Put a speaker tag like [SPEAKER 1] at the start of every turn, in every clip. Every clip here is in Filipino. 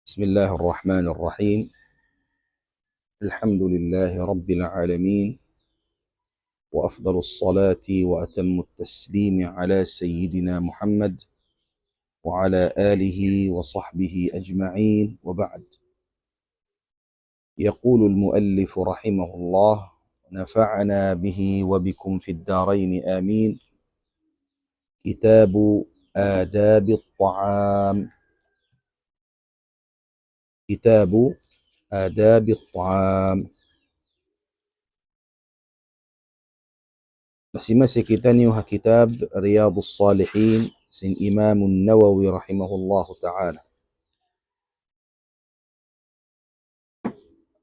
[SPEAKER 1] بسم الله الرحمن الرحيم. الحمد لله رب العالمين، وأفضل الصلاة وأتم التسليم على سيدنا محمد وعلى آله وصحبه أجمعين، وبعد. يقول المؤلف رحمه الله: نفعنا به وبكم في الدارين آمين. كتاب آداب الطعام. كتاب آداب الطعام. Masih kita ni kitab Riyadhus Salihin sin Imam Nawawi rahimahullahu ta'ala.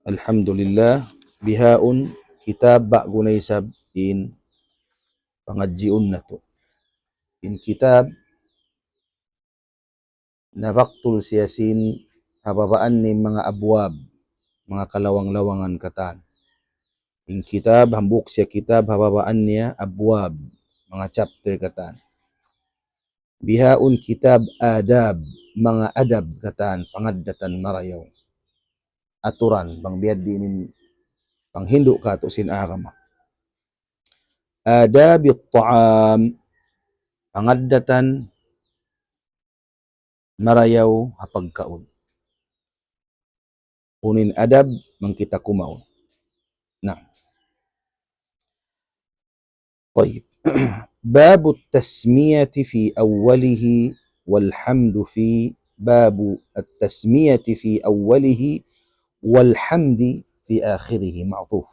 [SPEAKER 1] Alhamdulillah, bihaun kitab gunay sab in pangajiun na to. In kitab nabaktul siyasin hababaan ni mga abwab, mga kalawang-lawangan katan. In kitab hambuk siya kitab hababaan niya abwab, mga chapter katan. Bihaun kitab adab, mga adab katan, pangaddatan marayaw. Aturan bang biad dinin pang hindu ka to sin agama. Adab at-ta'am, pangaddatan marayaw hapagkaon. Unin adab mang kita kumaon. Nah. طيب. باب التسمية في أوله والحمد في باب التسمية في أوله والحمد في آخره معطوف.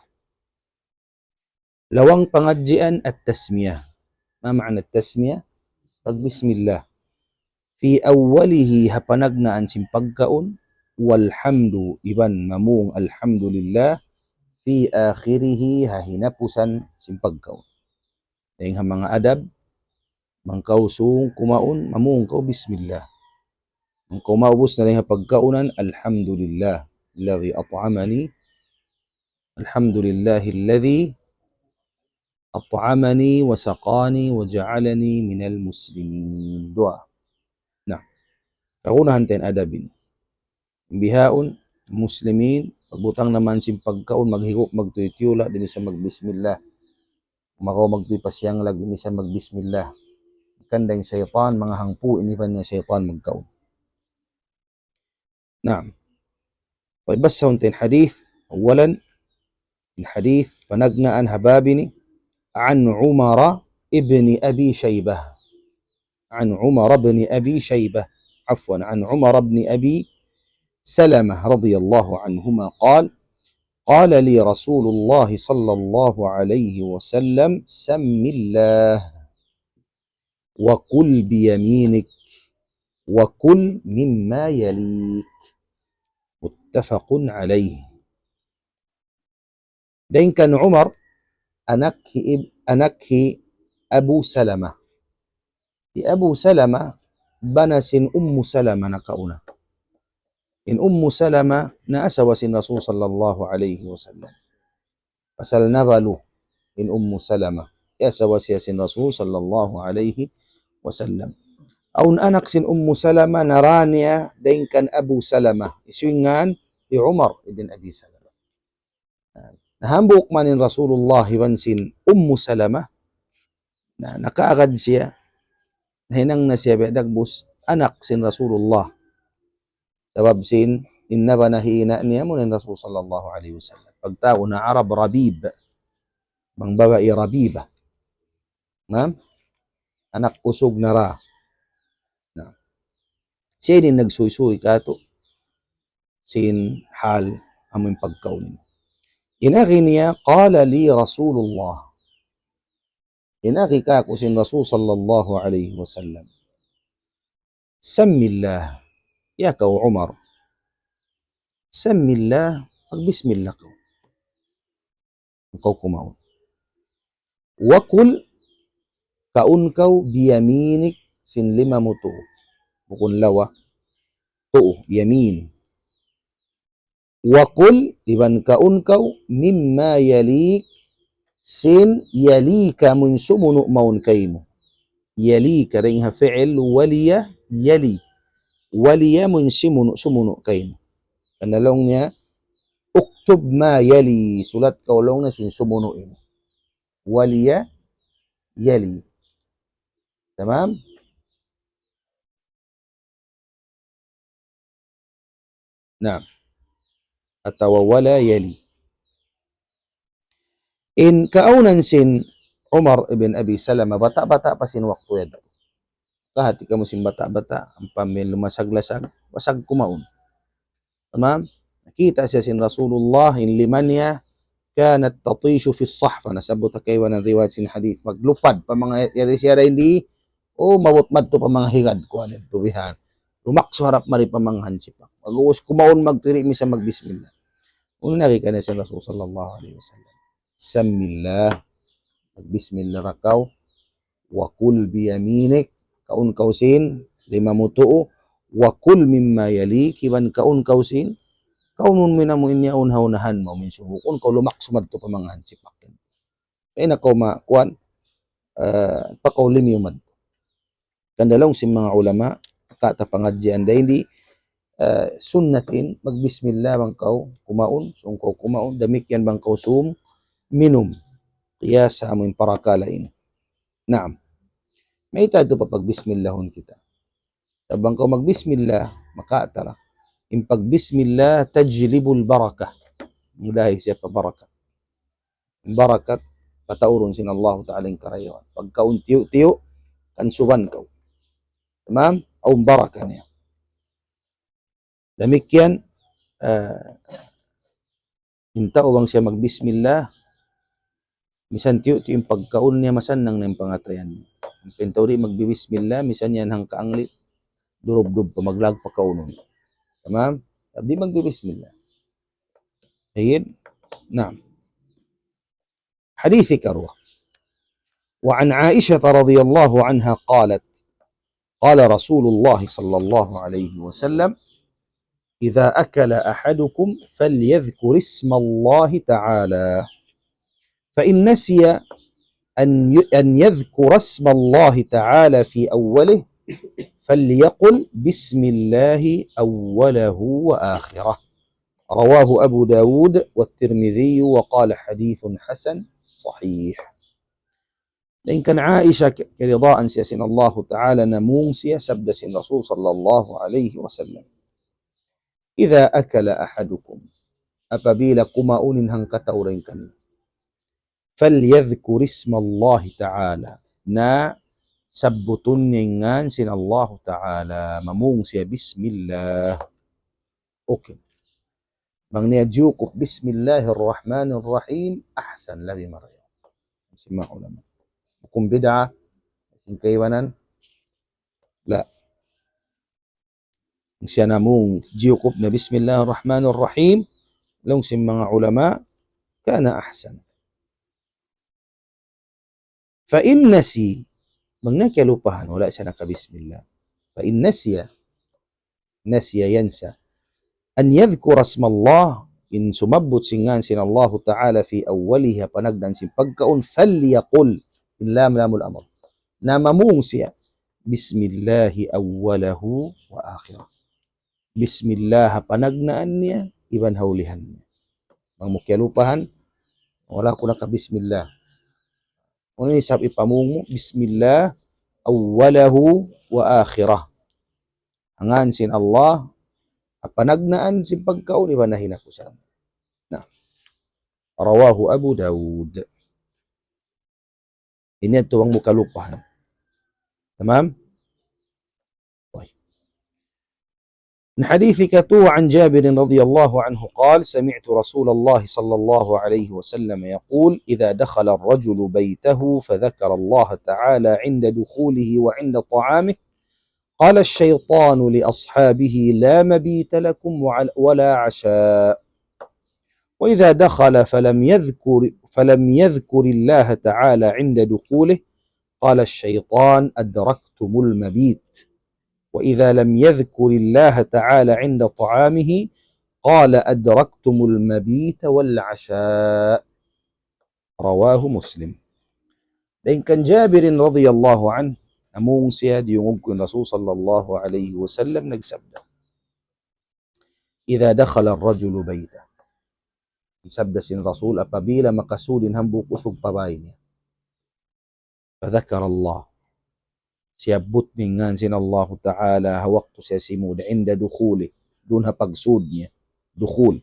[SPEAKER 1] Lawang pangadjian at-tasmiyah. Ma ma'na at-tasmiyah? Pag bismillah. Fi awwalihi hapanagnaan simpagkaon, walhamdu iban mamung alhamdulillah, fi akhirihi hahinapusan simpagkaon. Dahing mga adab, mangkaw sung kumaon, mamung kaw bismillah. Mangkaw maubos na lang pagkaunan, alhamdulillah alladhi at'amani, alhamdulillahi alladhi أطعمني وسقاني وجعلني من المسلمين. Dua. Nah, kagunahan tayo adab ini. Bihaon, muslimin, pagbutang naman simpagkaon, maghigop, magtuytiyula, din sa magbismillah. Makaw magtuypasyang lag, din sa magbismillah. Kandang syaitan, mga hangpu, inipan niya syaitan magkaon. Nah. طيب بس هون تين حديث. أولا الحديث فنقنأ هبابني عن عمر ابن أبي شيبة. عن عمر بن أبي شيبة، عفوا، عن عمر بن أبي سلمة رضي الله عنهما قال: قال لي رسول الله صلى الله عليه وسلم: سم الله وكل بيمينك وكل مما يليك. متفق عليه. دين كان عمر أنكه أبو سلمة. في أبو سلمة بنس أم سلمة نكأنا. إن أم سلمة نأسوس الرسول صلى الله عليه وسلم. فسل نبلو إن أم سلمة يأسوس الرسول صلى الله عليه وسلم. أو أنكس أم سلمة نرانيا دين كان أبو سلمة إسوينغان عمر ابن أبي سلمة. Nahambuk manin Rasulullah hiwansin Ummu Salamah na nakaagad siya, nahinang na siya dagbus anak sin Rasulullah. Sabab sin inna ba nahina niya mo nin Rasul sallallahu alaihi wasallam. Pagtao na Arab Rabib, mang babae Rabiba. Ma'am? Anak usog na ra. Na. Siya din nagsuy-suy kato sin hal among pagkaunin. Inagi niya, qala li Rasulullah. Inagi ka ako sin Rasul sallallahu alaihi wasallam. Sammillah. Ya kau Umar. Sammillah. Bismillah kau. Kau kumaun. Wakul kaun kau biyaminik sin lima mo to. Bukun lawa. To, yamin. Wakul iban kaun kau mimma yalik sin yalika min sumunu maun kaimu. Yalika rin ha fi'il waliya yali. waliya mun sumuno kain. Kanalong niya, uktub ma yali, sulat kaulong na sin sumuno ini. Waliya yali. Tamam? Naam. Atau wala yali. In kaunan sin Umar ibn Abi Salama, bata-bata pa sin waktu yan. Kahati ka mo sin bata-bata, ang pamil lumasag-lasag, wasag kumaun. Tamam? Nakita siya sin Rasulullah in limanya kanat tatishu fi sahfa, nasabot kaywa ng riwayat sin hadith, maglupad pa mga yari-yara hindi o mawutmad to pa mga higad ko anil tubihan. Lumakso harap mari pa mga hansipak. Mag-uus kumaun magtiri mi sa magbismillah. Una nakika na si Rasul sallallahu alaihi wasallam. Samillah, magbismillah rakaw, wa kul biyaminik, kaun kausin, lima mutuo, wa kul mimma yali, kiban kaun kausin, kaunun minamu inyaun haunahan mo min sumukun, kau lumaksumad to pa mga hansipak. Kaya na kau makuan, pakaw limiyumad. Kandalong si mga ulama, katapangadjian da hindi, sunnatin, magbismillah bang kau kumaun, sung kau kumaun, damikyan bang kau minum. Kaya sa amin parakala ini. Naam. May tayo pa pagbismillahon kita. Sabang kau magbismillah, makatara. In pagbismillah, tajlibul barakah. Mudahi siya pa barakat. Barakat, pataurun sin Allah Ta'ala yung karayawan. Pagkaun tiyo-tiyo, kansuban kau. Tamam? Au barakah niya. Demikian, hinta ubang siya magbismillah, misan tiyo-tiyo yung pagkaun niya masanang ng pangatayan. Ang pintaw di magbibismillah, misan yan hang kaanglit, durub-dub pa maglag pa kaunon. Tamam? Di magbibismillah. Ayun? Naam. حديث كروة. وعن عائشة رضي الله عنها قالت قال رسول الله صلى الله عليه وسلم إذا أكل أحدكم فليذكر اسم الله تعالى فإن نسي أن يذكر اسم الله تعالى في أوله فليقل بسم الله أوله وآخره. رواه أبو داود والترمذي وقال حديث حسن صحيح. لإن كان عائشة كرضاء سيسن الله تعالى نمون سيسبد سن رسول صلى الله عليه وسلم إذا أكل أحدكم أبابيل قماؤن هنكتورين كان فليذكر اسم الله تعالى نا سبتن ينان سن الله تعالى ممون سي بسم الله. أوكي بang niyadyukop Bismillahirrahmanirrahim ahsan labi maraya. Sima ulama. Hukum bid'ah sin kaywanan la. Siya namong jiyukop na Bismillahirrahmanirrahim long sin mga ulama kana ahsan. Fa in nasi bang nakalupahan wala siya nakabismillah. Fa in nasiya yansa أن يذكر اسم الله إن سمبت سنغان سن الله تعالى في أولها panagdan sin pagkaon فليقل إن لام الأمر ناممون سيا بسم الله أوله وآخره بسم الله panagnaan niya iban haulihan niya mang mukyalupahan wala ko naka bismillah uno isab ipamung mo bismillah awwalahu wa akhirah hangan sin Allah panagnaan si pagkaon iba na hinakusan. Nah, rawahu Abu Dawud. Ini ito ang mukalupahan. Tamam? طيب. من حديث كتو عن جابر رضي الله عنه قال سمعت رسول الله صلى الله عليه وسلم يقول إذا دخل الرجل بيته فذكر الله تعالى عند دخوله وعند طعامه قال الشيطان لأصحابه لا مبيت لكم ولا عشاء وإذا دخل فلم يذكر الله تعالى عند دخوله قال الشيطان أدركتم المبيت وإذا لم يذكر الله تعالى عند طعامه قال أدركتم المبيت والعشاء. رواه مسلم. لأن كان جابر رضي الله عنه Among siya diyungog ko Rasul sallallahu alaihi wasallam nagsabda. Idza dakhala ar-rajulu bayta. Sabda sin Rasul apabila makasudin hambu kusog pabay niya. Fadhakara Allah. Siyabot ningan sin Allah Ta'ala hawaktu siya simud inda dukhuli. Dun ha pagsud niya. Dukhul.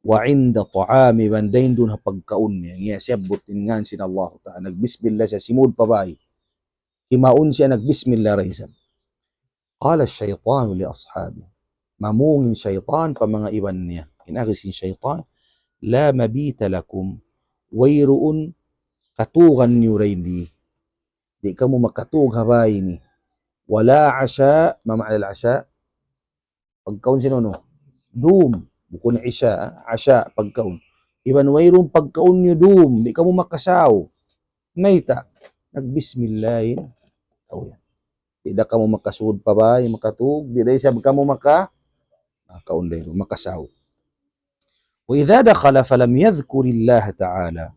[SPEAKER 1] Wa inda ta'ami bandain dun ha pagkaun niya. Ngayon siyabot ningan sin Allah Ta'ala. Nagbismillah siya simud pabay. Himaun siya nagbismillah raisan. Qala syaitan li ashabi. Mamungin syaitan pa mga iban niya. Inagisin syaitan. La mabita lakum. Wayruun katugan niyo rayni. Di kamu makatug habay ni. Wala asya. Ma ma'al asya? Pagkaun sino no? Dum. Bukun isya. Asya. Pagkaun. Iban wayruun pagkaun niyo dum. Di kamu makasaw. Mayta. Nagbismillahin. Oh, yan. Di da kamu makasud pa ba, makatug, di da siya kamu makaunday, makasaw. Wa idza dakhala falam yadhkurillah ta'ala.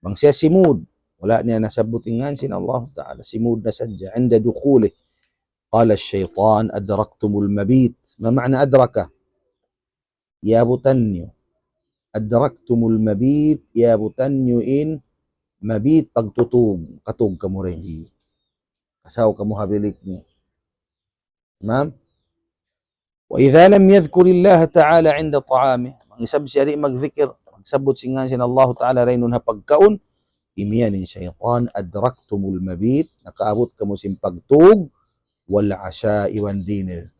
[SPEAKER 1] Bang siya simud, wala niya nasabutingan sin Allah Ta'ala, simud na sadya, inda dukhulih. Qala syaitan adraktumul mabit. Ma ma'na adraka? Yabutan niyo. Adraktumul mabit, yabutan niyo in mabit pagtutug, katug kamu rin. Kasaw kamu habilik niya. Tamam? Wa idza lam yadhkur Allah Ta'ala 'inda ta'amih, mangisab siya di magzikir, magsabot singan sin Allah Ta'ala rainun ha pagkaon, imiyanin syaitan adraktumul mabit, nakaabot kamo sin pagtug, wal 'asha'i wan dinner.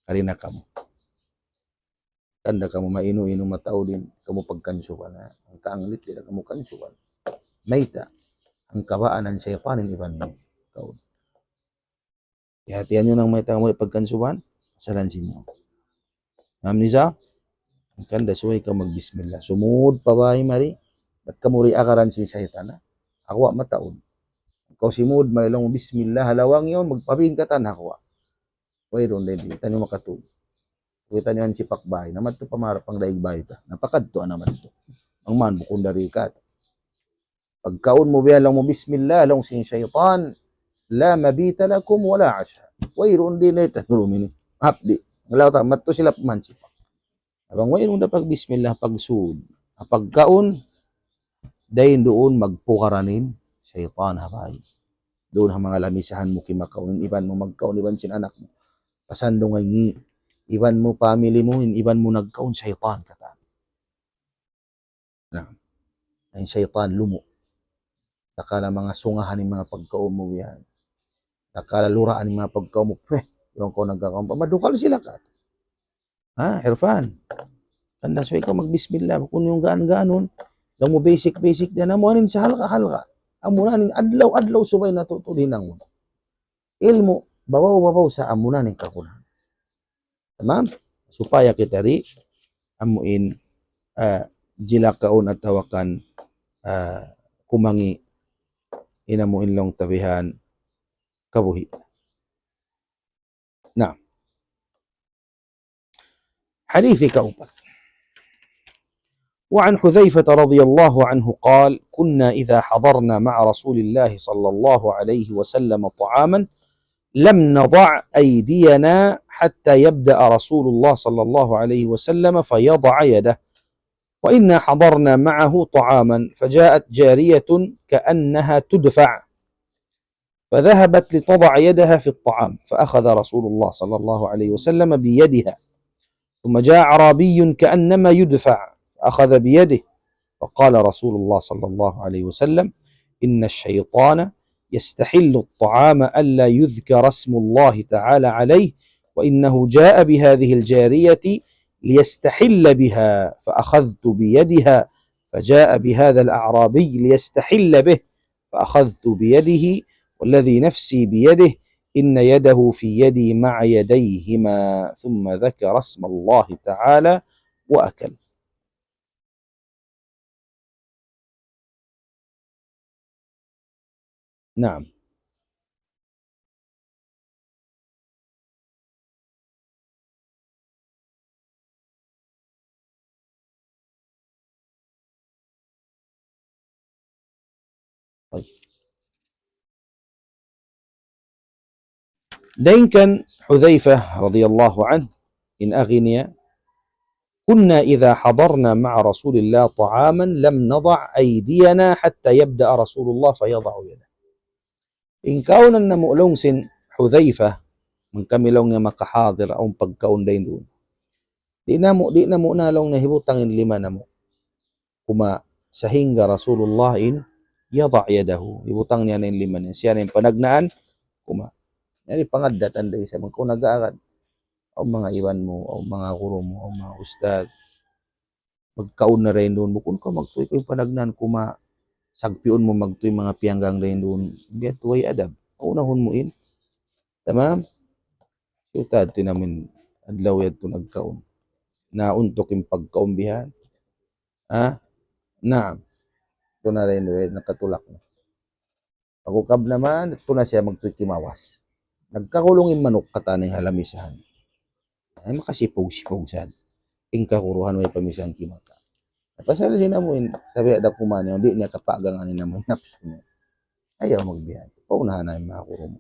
[SPEAKER 1] Karina kamo. Kanda kamo mainu-inu matao din, kamo pagkansuban na. Ang kaanglit dila kamo kansuban. Mayta ang kabaan ng syaitan ng iban mo. Hati-hatian nyo ng mayta kamo pagkansuban, salan sinyo. Namniza? Kan dasuay ka magbismillah. Sumud pa ba mari? Ba't ka muri akaran si syaitan? Ako mataon. Ikaw simud, mailong bismillah, halawang yun, magpabing ka tan ako. Wayron din, tanyo makatug. Kita nyo ang sipakbay, naman ito pamarap ang daigbahay ta. Napakadto naman ito. Ang man, bukong dari ka. Pagkaon mo biya lang mo bismillah, lang si syaitan, la mabita lakum wala asya. Wayron din ito. Rumini. Hapdi. Ngalaw ta, matto sila pamansipak. Abang wayron na pag bismillah, pagsud. Pagkaon, dahin doon magpukaranin, syaitan habay. Doon ang mga lamisahan mo kimakaon, iban mo magkaon, iban sin anak mo. Pasando ngay ngi, iban mo family mo, iban mo nagkaon, syaitan kata. Na, ay syaitan lumo. Nakala mga sungahan ng mga pagkaon mo yan. Nakala luraan ng mga pagkaon mo, yung ko nagkakaon pa, madukal sila ka. Ha, Irfan, kanda so ikaw magbismillah, kung yung gaan-ganon, lang mo basic na mo anin sa halka-halka. Amuna ning adlaw-adlaw subay natutulinan mo. Ilmo, babaw-babaw sa amuna ning kakunan. Tamam? Supaya kita ri amuin jilakaon at tawakan kumangi inamuin long tabihan kabuhi. Nah. Hadithi kaupat. وعن حذيفة رضي الله عنه قال كنا إذا حضرنا مع رسول الله صلى الله عليه وسلم طعاما لم نضع أيدينا حتى يبدأ رسول الله صلى الله عليه وسلم فيضع يده وإنا حضرنا معه طعاما فجاءت جارية كأنها تدفع فذهبت لتضع يدها في الطعام فأخذ رسول الله صلى الله عليه وسلم بيدها ثم جاء أعرابي كأنما يدفع فأخذ بيده فقال رسول الله صلى الله عليه وسلم إن الشيطان يستحل الطعام ألا يذكر اسم الله تعالى عليه وإنه جاء بهذه الجارية ليستحل بها فأخذت بيدها فجاء بهذا الأعرابي ليستحل به فأخذت بيده والذي نفسي بيده إن يده في يدي مع يديهما ثم ذكر اسم الله تعالى وأكل. نعم. طيب Dain kan Hudzaifah radhiyallahu anhu in aghniya كنا إذا حضرنا مع رسول الله طعاما لم نضع أيدينا حتى يبدأ رسول الله فيضع يده. إن كون أن مؤلون سن حذيفة من كملون مكحاضر أو pagkaon din doon. Di na mo na long nahibutang in lima na mo. Kuma sahingga Rasulullah in yada yadahu. Ibutang niya na in lima niya. Siya na yung panagnaan. Kuma. Yan pangadatan day sa mga kung nag-aagad. O mga iwan mo, o mga guro mo, o mga ustad. Magkaon na rin doon. Bukun ka magtuloy ko yung panagnan. Kuma sagpion mo magtuloy mga piyanggang rin doon. Biya tuway adab. Unahon mo in. Tamam? Sutad tinamin adlaw yan ito nagkaon. Nauntok yung pagkaumbihan. Ha? Naam. Ito na rin doon. Nakatulak na. Pagukab naman, ito na siya magtuloy kimawas. Nagkakulong yung manok kataning halamisahan. Ay makasipog-sipog sad. Ingkakuruhan may pamisahan kimaka. Pasal sina mo sabi ada kumani di niya kapagang ani namo naps mo. Ayaw magbiyahe. Paunahan na yung mga kuro mo.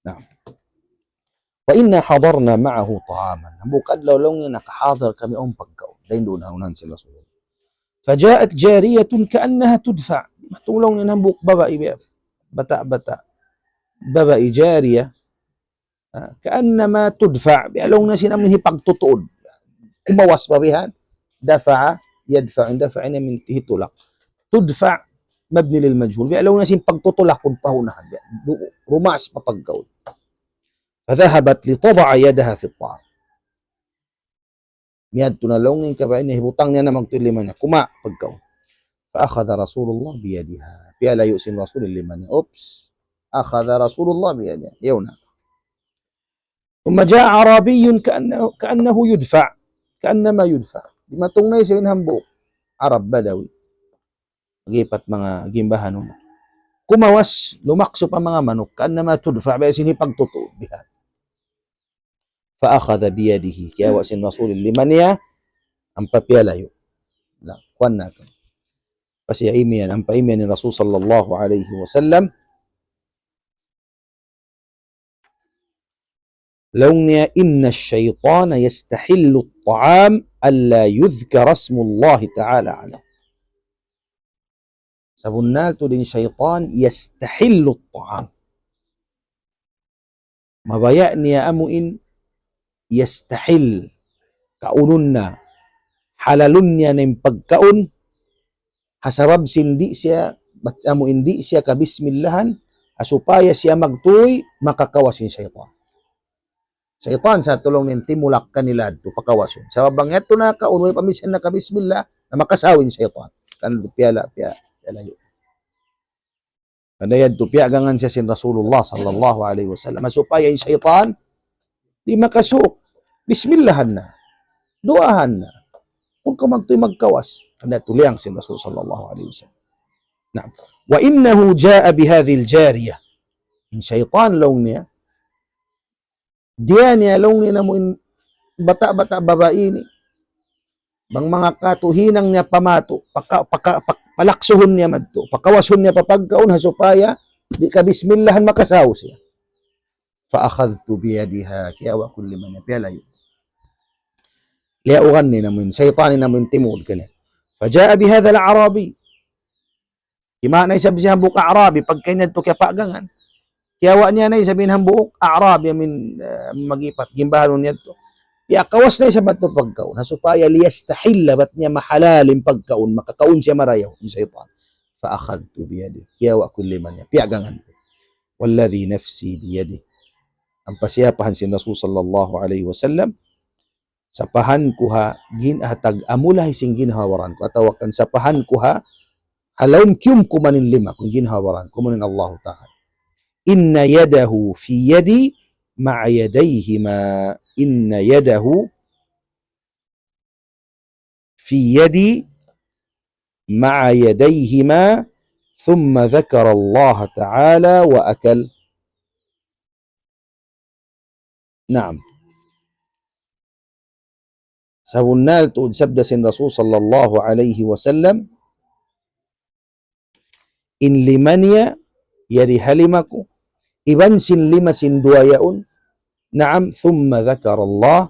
[SPEAKER 1] Naam. Wa inna hadarna ma'ahu ta'aman. Bukad lawlaw niya nakahadir kami ang pagkaon. Dahin doon haunan sila Rasulullah. Fajaat jariyatun ka'annaha tudfa. Matulong niya nambuk babae bata-bata. Babae jariya. كأنما تدفع بألون نسينا منه pagtutuod umawas pabihan دفع يدفع دفعنا من تهتلق تدفع مبني للمجهول بألون نسين pagtutulak kung pahunahan rumas papagkaon فذهبت لتضع يدها في الطعام مياد تنالون كبعين هبطان نينا مقتل لمن كما pagkaon فأخذ رسول الله بيدها بألا يؤسن رسول لمن أوبس أخذ رسول الله بيدها يونا ثم جاء عربي كأنه يدفع كأنما يدفع لما تنgnay sa inhambo Arab Badawi gipat mga gimbahan kumawas lumakso pa mga manok كأنما تدفع بأسين pagtutuod bihan فأخذ بيده kaya wasin Rasul liman niya ang papialayo la kuan na pasiimian ang paimian ni Rasul sallallahu alaihi wasallam لونها إن الشيطان يستحل الطعام ألا يذكر اسم الله تعالى عليه سبنال تلين شيطان يستحل الطعام ما بيأني يا أمو يستحل كأولنا حلالنا نمبقون حسبب سندي سيا بتأمو إندي سيا كبسم الله أسupaya siya magtuloy makakawasin shaytan Shaytan sa tulong ng timulak kanila ito pakawason. Sa babangyan ito na kaunoy pamisan na kabismillah na makasawin shaytan. Kan piala yun. Kada yan ito piagangan siya sin Rasulullah sallallahu alaihi wasallam. Supaya yung shaytan di makasuk. Bismillahan na. Duahan na. Kung ka magkawas. Kanda tuliang sin Rasul sallallahu alaihi wasallam. Naam. Wa innahu jaa bihadhi al-jariyah. Yung shaytan law niya dia niya long niya mo bata-bata babae ni bang mga katuhinang niya pamato palaksuhon niya madto pakawason niya papagkaon hasupaya di ka bismillahan makasaw siya fa akhadtu bi yadiha kaya wa kulli man yalayo liaugan ni namun shaytan namun timud kani fajaa bi hadha al-arabi imana isab siya buka arabi pagkanya to kaya pagangan kaya wa niya na sabihin hambuok Arab yamin magipat gimbahan niya to. Ya kawas na sa bato pagkaon hasupaya liyastahilla bat niya mahalalim pagkaon makakaon siya marayaw ni shaytan. Fa akhadtu bi yadi. Kaya wa kulli man ya piagangan. Walladhi nafsi bi yadi. Ang pasiyapahan si Rasul sallallahu alaihi wasallam sapahan ko ha ginhatag amulay sing ginhawaran ko atawakan sapahan ko ha halawm kyum kumanin lima kung ginhawaran kumanin Allah Ta'ala. إن يده في يدي مع يديهما إن يده في يدي مع يديهما ثم ذكر الله تعالى وأكل نعم سبنال تود سبدس الرسول صلى الله عليه وسلم إن لمنيا يري هلمكو ibansin lima sin duayaun, naam, thumma dhakar Allah,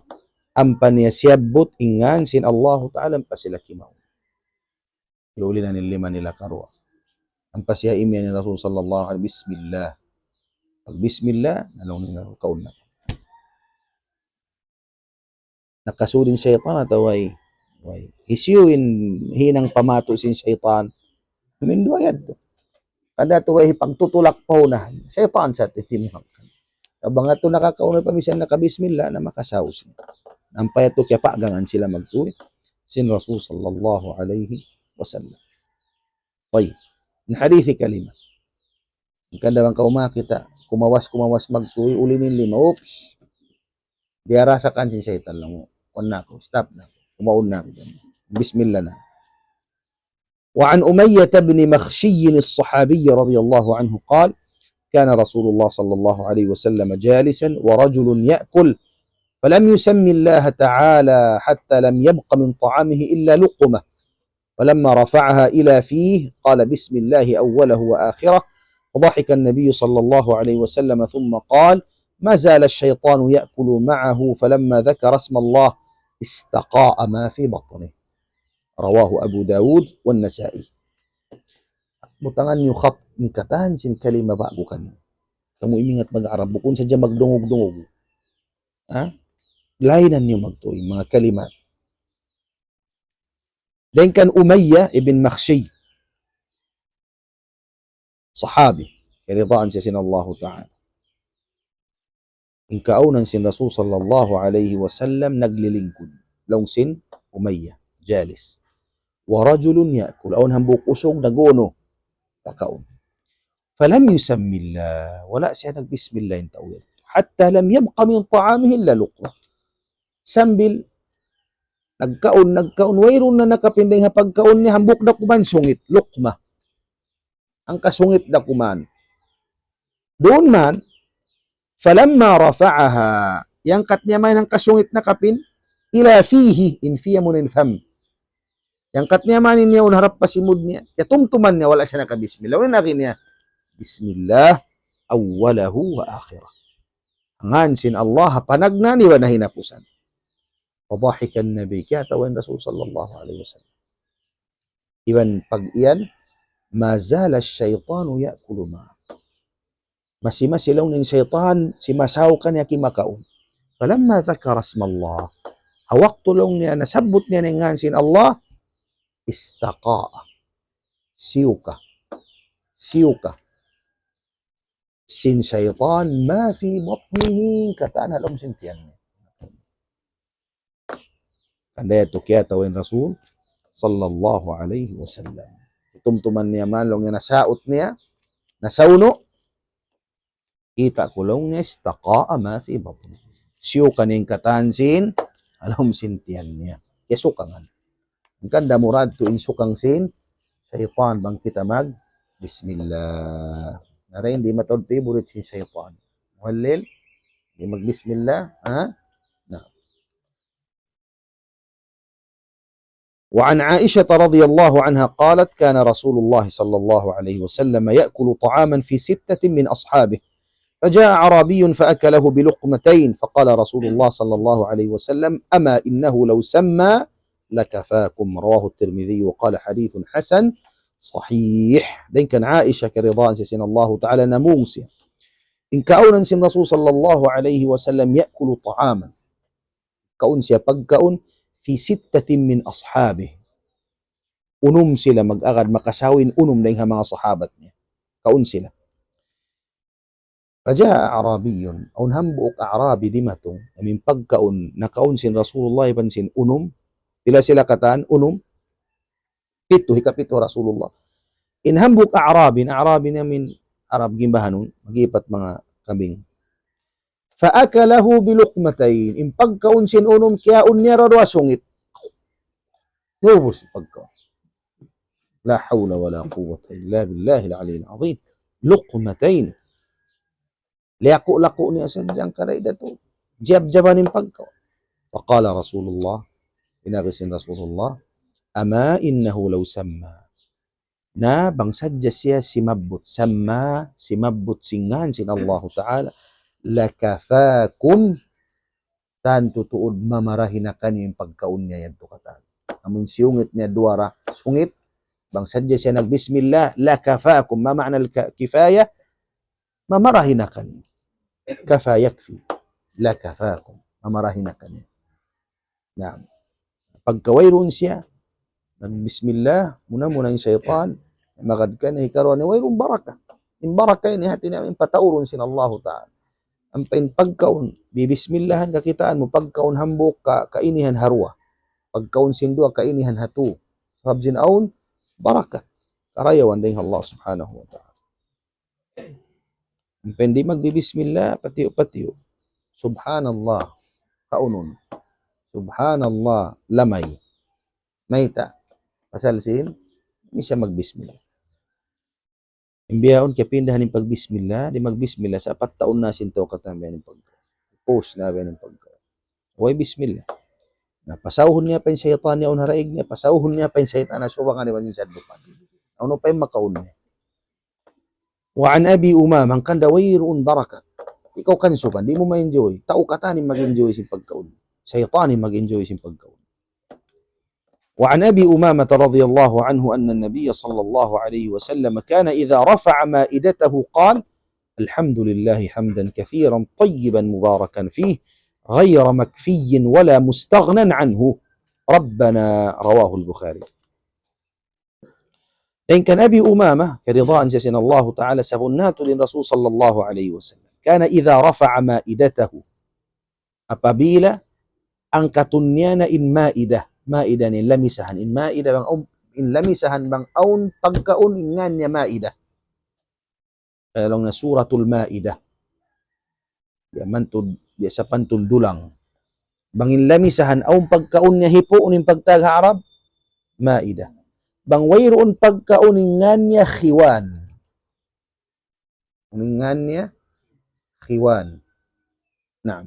[SPEAKER 1] ampan niya siyabot ingan sin Allah Ta'ala, ampa sila kimaw. Iuli na lima nila karwa. Ampa siya imya ni Rasul sallallahu alaihi bismillah. Pag bismillah, nalong nila kaun na. Nakasudin syaitan atau way hisiuin hinang pamato sin syaitan. Minduayad to. Kada to way pagtutulak po na syaitan sa titimhang. Abang ato nakakaunay pamisan nakabismillah na makasaus niya. Nampay ato kaya paagangan sila magtuwi sin Rasul sallallahu alaihi wasallam. Way, in hadithi kalima. Kada bang kaumakita, kumawas magtuwi, ulinin lima, oops. Diarasakan sin syaitan lang. Kuan na ako, stop na. Kumaun na ako. Bismillah na. وعن أمية بن مخشي الصحابي رضي الله عنه قال كان رسول الله صلى الله عليه وسلم جالسا ورجل يأكل فلم يسمي الله تعالى حتى لم يبق من طعامه إلا لقمة فلما رفعها إلى فيه قال بسم الله أوله وآخره وضحك النبي صلى الله عليه وسلم ثم قال ما زال الشيطان يأكل معه فلما ذكر اسم الله استقاء ما في بطنه رواه أبو داود والنسائي. Butangan nyo katahan sin kalima bago kan. Kamu imingat mag-Arab bukun sadya magdungog-dungog. Ha? Lainan nyo magtuoy mga kalimat. Dan kan Umayyah ibn Makhshay, sahabi, kiridaan siya sin Allah Ta'ala. Inkaunan sin Rasul sallallahu alaihi wasallam naglilingkod. Long sin Umayyah, jalis. Wa rajulun ya'kul, aun hambuk usog nagono, kakaon. Falam yusammillah, wala siya nagbismillah yung tawid. Hatta lam yabqa min ta'amihi illa luqma. Sambil nagkaon, wayron na nakapinday ha pagkaon niya, hambuk na kuman sungit, luqma. Ang kasungit na kuman. Doon man, falamma rafa'aha, yang kat niya may ng kasungit na kapin, ila fihi, in fiya mo nin fam. Yang kat niya manin niya, unharap pa simud niya, kaya tumtuman niya, wala siya nakabismillah. Wala nakin niya, bismillah, awwalahu wa akhirah. Angan sin Allah, panagna ni wa nahinapusan. Fadahikan nabi, kaya tawan Rasul sallallahu alaihi wasallam. Iban pag iyan, mazala syaitan ya'kulu ma. Masimasilaw ng syaitan, simasaw ka niya kimakaon. Falamma dhakara asma Allah, hawak tulong niya, nasabot niya ng ngan sin Allah, istaqa'a, siyuka, sin syaitan, ma fi batnihi, kataan halong sintiyan niya. Kanda ito kaya tawin Rasul sallallahu alaihi wasallam. Tumtuman niya man, long niya nasaot niya, nasauno, kita kulong niya, istaqa'a ma fi batnihi. Siyuka niyang katansin, halong sintiyan niya. Kaya sukangan. Ang kanda murad to insukang sin, syaitan bang kita mag, bismillah. Nara hindi matod favorite sin syaitan. Muhalil, hindi mag bismillah, ha? Na. وعن عائشة رضي الله عنها قالت كان رسول الله صلى الله عليه وسلم يأكل طعاما في 6 من أصحابه فجاء أعرابي فأكله بلقمتين فقال رسول الله صلى الله عليه وسلم أما إنه لو سمى لكفاكم رواه الترمذي وقال حديث حسن صحيح. دين كان عائشة كرضان سين الله تعالى نموسي إن كأونا سين رسول صلى الله عليه وسلم يأكل طعاما كأون سيبقى في 6 من أصحابه unum sila mag-agad makasawin unum na yung mga sahabat niya kaun sila. Faja'a Arabiyun, aun hambuok Arabi dimatong amin pagkaun nakaun sin Rasulullah iban sin unum. Pila sila kataan? Unum? Pito, hikapito Rasulullah. Inhambuk Arabi namin Arab gimbahanon, magipat mga kambing. Faakalahu bilukmatayn, impagkaun sin unum, kaya unya radwa sungit. Nubos pagkaun. La hawla wa la quwwata illa billahi al-aliyyil azim. Luqmatayn. Liako-lako niya sa diyang karay dato. Jab-jabanin pagkaun. Faqala Rasulullah, inagisin Rasulullah, ama innahu law samma. na bangsadya siya simabot sama simabot singan sin Allah Ta'ala lakafakum tan tutuod mamarahin na kaniyang pagkaon niya yan to katan. Amin siyungit niya duara sungit bangsadya siya nagbismillah lakafakum ma ma'na al-kifaya mamarahin na kaniya kafa yakfi lakafakum mamarahin na kaniya na pagkawayron siya nagbismillah muna yung syaitan magad ka na hikaroon ni wayrong baraka in baraka ini hati namin patauron sin Allah Ta'ala ang pagkaon bibismillahan kakitaan mo pagkaon hambok ka kainihan harwa pagkaon sindua kainihan hatu sabjin aun barakat karayawan ding Allah Subhanahu wa Ta'ala ang pendi magbibismillah patiyo subhanallah kaunon subhanallah lamay mayta pasal sin misa magbismillah imbiyaon kaya pindahan ng pagbismillah di magbismillah sa 4 taon na sinto katambihan ng pagkaon post na ba ng pagkaon huwag bismillah na pasawhon niya pa yung syaitan niya unharaig niya pasawhon niya pa yung syaitan na suwa nga naman yung sadlupan ano pa yung makaon niya wa an Abi Umamah kan dawayroon barakat ikaw kan suban di mo ma-enjoy tao katanin mag-enjoy sin pagkaon syaitan mag-enjoy sin pagkaon وعن أبي أمامة رضي الله عنه أن النبي صلى الله عليه وسلم كان إذا رفع مائدته قال الحمد لله حمدا كثيرا طيبا مباركا فيه غير مكفي ولا مستغنى عنه ربنا رواه البخاري إن كان أبي أمامة كرضاء جسنا الله تعالى سبنات للرسول صلى الله عليه وسلم كان إذا رفع مائدته apabila angkatun niya na in maidah maida ni lamisahan in maida bang in lamisahan bang aun pagkaon ingan niya maida kalong na suratul maida ya mantud biasa pantul dulang bang in lamisahan aun pagkaon niya hipo ning pagtag Arab maida bang wayroon pagkaon ingan niya khiwan naam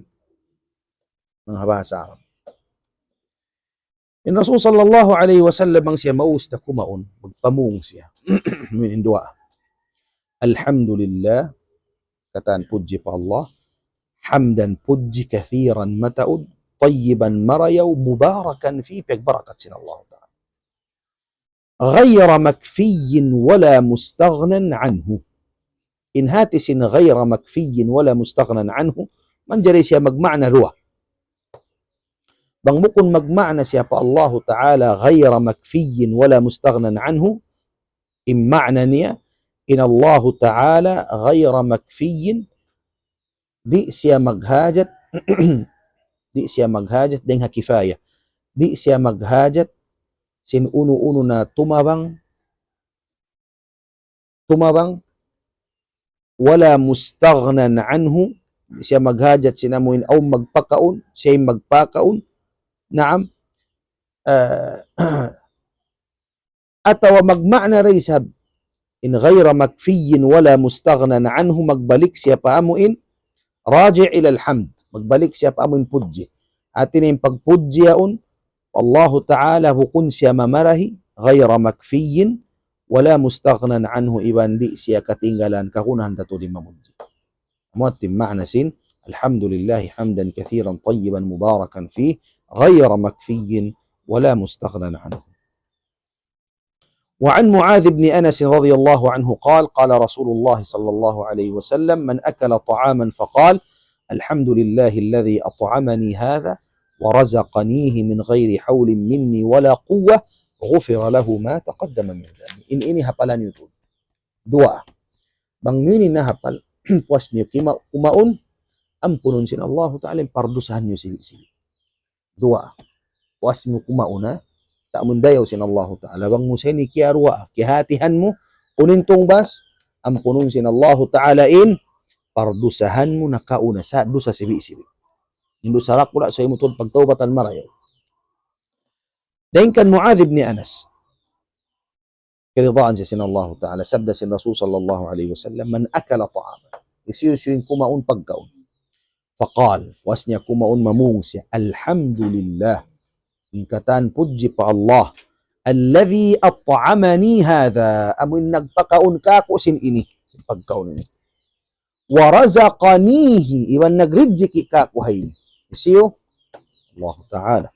[SPEAKER 1] mga bahasa Arab in Rasul sallallahu alaihi wasallam ang siya maus na kumaon, magpamung siya. Min dua. Alhamdulillah, kataan puji pa Allah, hamdan puji kathiran mataud, tayyiban marayaw, mubarakan fi pagbarakat sin Allah Ta'ala. Ghayra makfiyin wala mustaghnan anhu. In hatisin ghayra makfiyin wala mustaghnan anhu, manjari siya magma'na luwa. bang mukun magma'na siya pa Allah Ta'ala ghayra makfiyin wala mustaghnan anhu imma'na niya in Allah Ta'ala ghayra makfiyin di siya maghajat di siya maghajat dengan kifaya di siya maghajat sin uno-uno na tumabang wala mustaghnan anhu di siya maghajat sinamuin aw magpakaon siya magpakaon naam atawa magma'na raysab in ghayra makfiyin wala mustaghnan anhu magbalik siya paamuin raji' ila alhamd magbalik siya paamuin pudji atin yung pagpudji yaon Allah Ta'ala hukun siya mamarahi ghayra makfiyin wala mustaghnan anhu iban di siya katinggalan kakunahan dato di mamudji muatim ma'na sin alhamdulillahi hamdan kathiran tayyiban mubarakan fih غير مكفي ولا مستغنى عنه وعن معاذ بن أنس رضي الله عنه قال قال رسول الله صلى الله عليه وسلم من أكل طعاما فقال الحمد لله الذي أطعمني هذا ورزقنيه من غير حول مني ولا قوة غفر له ما تقدم من ذنبه ini hafalan itu dua bang mini na hafal puas niyo kumaon ampunon sin Allah Ta'ala pardusahan niyo sili-sili dua puas mo kumauna tak mundayaw sin Allah Ta'ala bang mo ni kiarwa kihatihan mo unin tungbas ampunon sin Allah Ta'ala in pardusahan mo nakauna sa dosa sibi-sibi indo sarak pula sa imo tud pagtawbatan marayaw dain kan Muadh ibn Anas keridaan sin Allah Ta'ala sabda sin Rasul sallallahu alaihi wasallam man akala ta'ama isiyusin kumaun pagkaon faqal wasnya kumaun mamung siya alhamdulillah ingkatan puji pa Allah alladhi at'amani hadha, amoy nagpakaon ka ko sin ini, pagkaon ini. Wa razaqanihi, iwan nagrijiki ka ko hayni. Isiyo, Allah Ta'ala.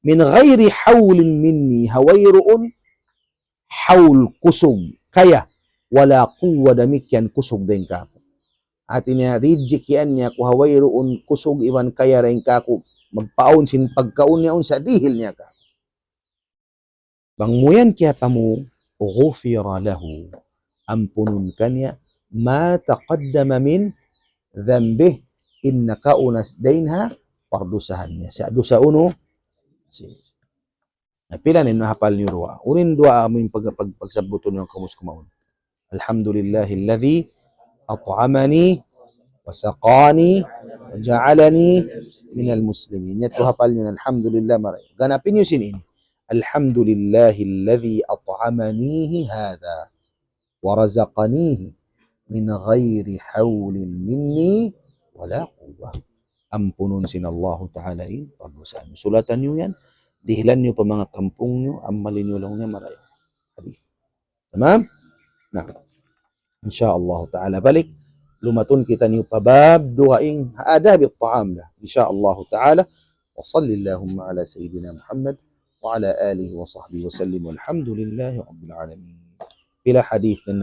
[SPEAKER 1] Min ghairi hawlin minni, hawayroon, hawl kusog, kaya, wala quwa damikyan kusog din ka ko. At ina-rijikian niya ko hawayroon kusog, iwan kaya rin ka ko, magpaon sin pagkaon niya sa dihil niya ka. Bangmuyan kaya pa mo, ghufira lahu, ampunun kanya, ma taqaddama min dhanbih, inna kaunas dainha, pardusahan niya. Sa dosa uno, napila ninyo hapal niyo ruwa. Unin dua aming pagsabuton ng kamus kumaon. Alhamdulillahilladzi at'amani wa saqani wa ja'alani minal muslimin. Ito hapal niyo, alhamdulillah maray. Ganapin niyo sinini. Alhamdulillahilladzi at'amanihi hadha wa razaqanihi min ghairi hawlin minni wala quwwah. Ampunun sin Allah Ta'alain, pardusahan. Sulatan niyo yan. Dihilan niyo pa mga kampung niyo, amalin niyo lang niya maraya. Hadith. Tamam? Nah. Insyaallah Ta'ala balik. Lumatun kita niyo pa bab duhaing adab at-ta'am na. Insyaallah Ta'ala. Wa sallillahumma ala sayyidina Muhammad wa ala alihi wa sahbihi wa sallim. Walhamdulillahi rabbil alamin. Bila hadith